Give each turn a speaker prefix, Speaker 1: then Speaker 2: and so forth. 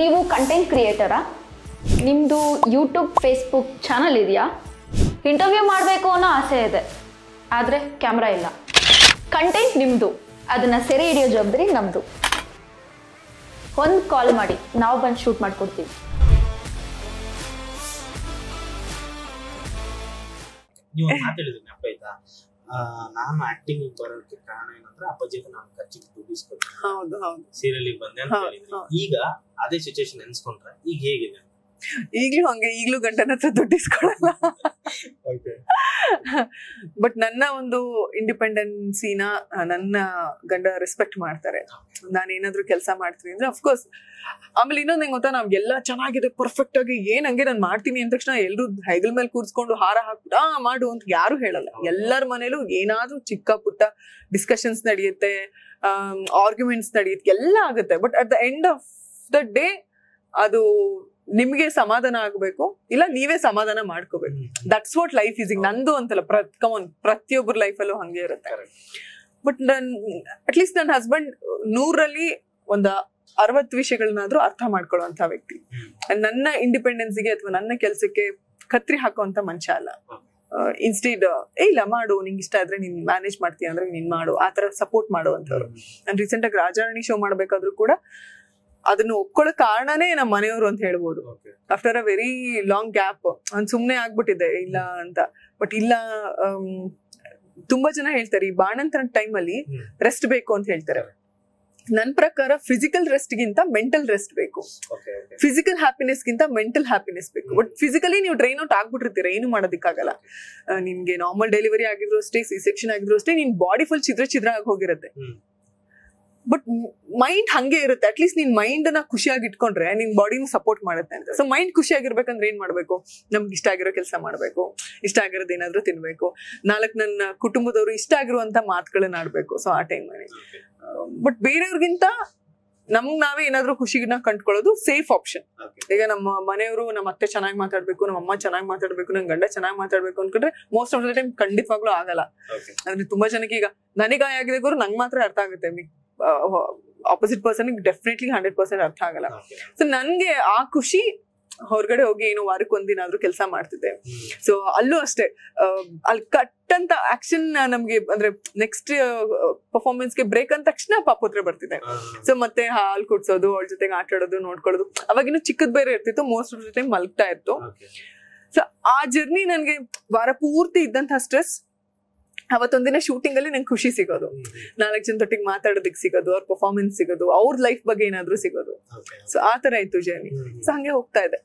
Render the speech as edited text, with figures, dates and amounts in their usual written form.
Speaker 1: ನೀವು ಕಂಟೆಂಟ್ ಕ್ರಿಯೇಟರಾ? ನಿಮ್ಮದು YouTube Facebook channel ಇದೆಯಾ? ಇಂಟರ್ವ್ಯೂ ಮಾಡಬೇಕು ಅನ್ನೋ ಆಸೆ ಇದೆ, ಆದರೆ ಕ್ಯಾಮ್ರಾ ಇಲ್ಲ. ಕಂಟೆಂಟ್ ನಿಮ್ಮದು, ಅದನ್ನು ಸೆರೆ ಹಿಡಿಯೋ ಜವಾಬ್ದಾರಿ ನಮ್ಮದು. ಒಂದು ಕಾಲ್ ಮಾಡಿ, ನಾವು ಬಂದು ಶೂಟ್ ಮಾಡಿಕೊಡ್ತೀವಿ.
Speaker 2: ನೀವು ಮಾತಾಡಿದ್ರಿ ಅಪ್ಪ ಆಯ್ತಾ, ನಾನು ಆಕ್ಟಿಂಗ್ ಬರೋದಕ್ಕೆ ಕಾರಣ ಏನಂದ್ರೆ ಅಪ್ಪಾಜಿ ನಾನು ಖರ್ಚಿಗೆ ದುಡ್ಡು ಇಸ್ಕೊಳ್ತೀನಿ.
Speaker 3: ಹೌದು ಹೌದು,
Speaker 2: ಸೀರಿಯಲ್ ಬಂದೆ ಅಂತ ಹೇಳಿದ್ರಿ. ಈಗ ಅದೇ ಸಿಚುವೇಶನ್ ನೆನ್ಸ್ಕೊಂಡ್ರೆ ಈಗ ಹೇಗಿದೆ?
Speaker 3: ಈಗ್ಲೂ ಹಂಗೆ, ಈಗ್ಲೂ ಗಂಡನ ಹತ್ರ ದುಡ್ಡು ಇಸ್ಕೊಳಲ್ಲ. ಬಟ್ ನನ್ನ ಒಂದು ಇಂಡಿಪೆಂಡೆನ್ಸಿನ ನನ್ನ ಗಂಡ ರೆಸ್ಪೆಕ್ಟ್ ಮಾಡ್ತಾರೆ. ನಾನೇನಾದ್ರೂ ಕೆಲಸ ಮಾಡ್ತೀನಿ ಅಂದ್ರೆ ಅಫ್ಕೋರ್ಸ್. ಆಮೇಲೆ ಇನ್ನೊಂದ್ ಹೆಂಗ್ ಗೊತ್ತಾ, ನಾವ್ಗೆಲ್ಲ ಚೆನ್ನಾಗಿದೆ ಪರ್ಫೆಕ್ಟ್ ಆಗಿ ಏನ್ ಹಂಗೆ ನಾನು ಮಾಡ್ತೀನಿ ಅಂದ ತಕ್ಷಣ ಎಲ್ರು ಹೆಗಲ್ ಮೇಲೆ ಕೂರ್ಸ್ಕೊಂಡು ಹಾರ ಹಾಕ್ಬಿಟ್ಟು ಮಾಡು ಅಂತ ಯಾರು ಹೇಳಲ್ಲ. ಎಲ್ಲರ ಮನೇಲೂ ಏನಾದ್ರೂ ಚಿಕ್ಕ ಪುಟ್ಟ ಡಿಸ್ಕಷನ್ಸ್ ನಡೆಯುತ್ತೆ, ಆರ್ಗ್ಯುಮೆಂಟ್ಸ್ ನಡೆಯುತ್ತೆ, ಎಲ್ಲ ಆಗುತ್ತೆ. But at the end of the day ಅದು ನಿಮ್ಗೆ ಸಮಾಧಾನ ಆಗ್ಬೇಕು, ಇಲ್ಲ ನೀವೇ ಸಮಾಧಾನ ಮಾಡ್ಕೋಬೇಕು. That's what life is. ಈಗ ನಂದು ಅಂತಲ್ಲ, ಪ್ರತಿಯೊಬ್ಬರ ಲೈಫಲ್ಲೂ ಹಂಗೆ ಇರುತ್ತೆ. ಬಟ್ ಅಟ್ಲೀಸ್ಟ್ ನನ್ನ ಹಸ್ಬೆಂಡ್ 100ರಲ್ಲಿ ಒಂದು 60 ವಿಷಯಗಳನ್ನಾದ್ರೂ ಅರ್ಥ ಮಾಡ್ಕೊಳ್ಳುವಂತ ವ್ಯಕ್ತಿ. ನನ್ನ ಇಂಡಿಪೆಂಡೆನ್ಸ್ಗೆ ಅಥವಾ ನನ್ನ ಕೆಲ್ಸಕ್ಕೆ ಕತ್ರಿ ಹಾಕುವಂತ ಮನುಷ್ಯ ಅಲ್ಲ. ಇನ್ಸ್ಟೆಡ್ ಇಲ್ಲ ಮಾಡು, ನಿಂಗೆ ಇಷ್ಟ ಆದ್ರೆ ನೀನ್ ಮ್ಯಾನೇಜ್ ಮಾಡ್ತೀಯ ಅಂದ್ರೆ ನೀನ್ ಮಾಡು, ಆತರ ಸಪೋರ್ಟ್ ಮಾಡುವಂತವ್ರು. ನಾನು ರೀಸೆಂಟ್ ಆಗಿ ರಾಜಾರಾಣಿ ಶೋ ಮಾಡ್ಬೇಕಾದ್ರೂ ಕೂಡ ಅದನ್ನು ಒಪ್ಕೊಳ್ಳೋ ಕಾರಣನೇ ನಮ್ಮ ಮನೆಯವರು ಅಂತ ಹೇಳ್ಬೋದು. After a very long gap ನಾನು ಸುಮ್ನೆ ಆಗ್ಬಿಟ್ಟಿದೆ ಇಲ್ಲ ಅಂತ. ಬಟ್ ಇಲ್ಲ, ತುಂಬಾ ಜನ ಹೇಳ್ತಾರೆ ಈ ಬಾಣಂತರ ಟೈಮ್ ಅಲ್ಲಿ ರೆಸ್ಟ್ ಬೇಕು ಅಂತ ಹೇಳ್ತಾರೆ. ನನ್ ಪ್ರಕಾರ ಫಿಸಿಕಲ್ ರೆಸ್ಟ್ ಗಿಂತ ಮೆಂಟಲ್ ರೆಸ್ಟ್ ಬೇಕು. ಫಿಸಿಕಲ್ ಹ್ಯಾಪಿನೆಸ್ ಗಿಂತ ಮೆಂಟಲ್ ಹ್ಯಾಪಿನೆಸ್ ಬೇಕು. ಬಟ್ ಫಿಸಿಕಲಿ ನೀವು ಡ್ರೈನ್ ಔಟ್ ಆಗ್ಬಿಟ್ಟಿರ್ತೀರ, ಏನು ಮಾಡೋದಕ್ಕಾಗಲ್ಲ. ನಿಮ್ಗೆ ನಾರ್ಮಲ್ ಡೆಲಿವರಿ ಆಗಿದ್ರು ಅಷ್ಟೇ, ಸಿ ಸೆಕ್ಷನ್ ಆಗಿದ್ರು ಅಷ್ಟೇ, ನಿನ್ ಬಾಡಿ ಫುಲ್ ಛಿದ್ರ ಆಗಿ ಹೋಗಿರುತ್ತೆ. ಬಟ್ ಮೈಂಡ್ ಹಂಗೆ ಇರುತ್ತೆ. ಅಟ್ಲೀಸ್ಟ್ ನಿನ್ ಮೈಂಡ್ ನ ಖುಷಿಯಾಗಿ ಇಟ್ಕೊಂಡ್ರೆ ನಿನ್ ಬಾಡಿನೂ ಸಪೋರ್ಟ್ ಮಾಡುತ್ತೆ ಅಂತ. ಸೊ ಮೈಂಡ್ ಖುಷಿಯಾಗಿರ್ಬೇಕಂದ್ರೆ ಏನ್ ಮಾಡ್ಬೇಕು? ನಮ್ಗೆ ಇಷ್ಟ ಆಗಿರೋ ಕೆಲಸ ಮಾಡ್ಬೇಕು, ಇಷ್ಟ ಆಗಿರೋದು ಏನಾದ್ರು ತಿನ್ಬೇಕು, 4 ನನ್ನ ಕುಟುಂಬದವರು ಇಷ್ಟ ಆಗಿರುವಂತ ಮಾತುಗಳನ್ನ ಆಡ್ಬೇಕು. ಸೊ ಆ ಟೈಮ್ ಅಲ್ಲಿ ಬಟ್ ಬೇರೆಯವ್ರಿಗಿಂತ ನಮ್ಗ್ ನಾವೇ ಏನಾದ್ರು ಖುಷಿನ ಕಂಡ್ಕೊಳ್ಳೋದು ಸೇಫ್ ಆಪ್ಷನ್. ಈಗ ನಮ್ಮ ಮನೆಯವರು ನಮ್ಮ ಅತ್ತೆ ಚೆನ್ನಾಗಿ ಮಾತಾಡ್ಬೇಕು, ನಮ್ಮ ಅಮ್ಮ ಚೆನ್ನಾಗಿ ಮಾತಾಡ್ಬೇಕು, ನನ್ ಗಂಡ ಚೆನ್ನಾಗಿ ಮಾತಾಡ್ಬೇಕು ಅನ್ಕೊಂಡ್ರೆ ಮೋಸ್ಟ್ ಆಫ್ ದ ಟೈಮ್ ಖಂಡಿತವಾಗ್ಲೂ ಆಗಲ್ಲ. ಅಂದ್ರೆ ತುಂಬಾ ಜನಕ್ಕೆ ಈಗ ನನಗೆ ಆಗಿದೆ ಗುರು ನಂಗೆ ಮಾತ್ರ ಅರ್ಥ ಆಗುತ್ತೆ, ಆಪೋಸಿಟ್ ಪರ್ಸನ್ ಡೆಫಿನೆಟ್ಲಿ 100% ಅರ್ಥ ಆಗಲ್ಲ. ಸೊ ನನ್ಗೆ ಆ ಖುಷಿ ಹೊರಗಡೆ ಹೋಗಿ ಏನೋ ವಾರಕ್ಕೆ ಒಂದಿನಾದ್ರೂ ಕೆಲಸ ಮಾಡ್ತಿದ್ದೆ. ಸೊ ಅಲ್ಲೂ ಅಷ್ಟೇ, ಅಲ್ಲಿ ಕಟ್ ಅಂತ ಆಕ್ಷನ್ ನಮ್ಗೆ ಅಂದ್ರೆ ನೆಕ್ಸ್ಟ್ ಪರ್ಫಾರ್ಮೆನ್ಸ್ಗೆ ಬ್ರೇಕ್ ಅಂದ ತಕ್ಷಣ ಪಾಪೋತ್ರ ಬರ್ತಿದೆ. ಸೊ ಮತ್ತೆ ಹಾಲು ಕುಡ್ಸೋದು, ಅವಳ ಜೊತೆಗೆ ಆಟ ಆಡೋದು, ನೋಡ್ಕೊಳ್ಳೋದು. ಅವಾಗಿನ್ನು ಚಿಕ್ಕದ್ ಬೇರೆ ಇರ್ತಿತ್ತು, ಮೋಸ್ಟ್ ಆಫ್ ದ ಟೈಮ್ ಮಲ್ಗ್ತಾ ಇತ್ತು. ಸೊ ಆ ಜರ್ನಿ ನನ್ಗೆ ವಾರ ಪೂರ್ತಿ ಇದ್ದಂತ ಸ್ಟ್ರೆಸ್ ಅವತ್ತೊಂದಿನ ಶೂಟಿಂಗ್ ಅಲ್ಲಿ ನಂಗೆ ಖುಷಿ ಸಿಗೋದು, 4 ಜನದೊಟ್ಟಿಗೆ ಮಾತಾಡೋದಕ್ಕೆ ಸಿಗೋದು, ಅವ್ರ ಪರ್ಫಾರ್ಮೆನ್ಸ್ ಸಿಗೋದು, ಅವ್ರ ಲೈಫ್ ಬಗ್ಗೆ ಏನಾದ್ರು ಸಿಗೋದು. ಸೊ ಆ ತರ ಇತ್ತು ಜರ್ನಿ. ಸೊ ಹಂಗೆ ಹೋಗ್ತಾ ಇದೆ.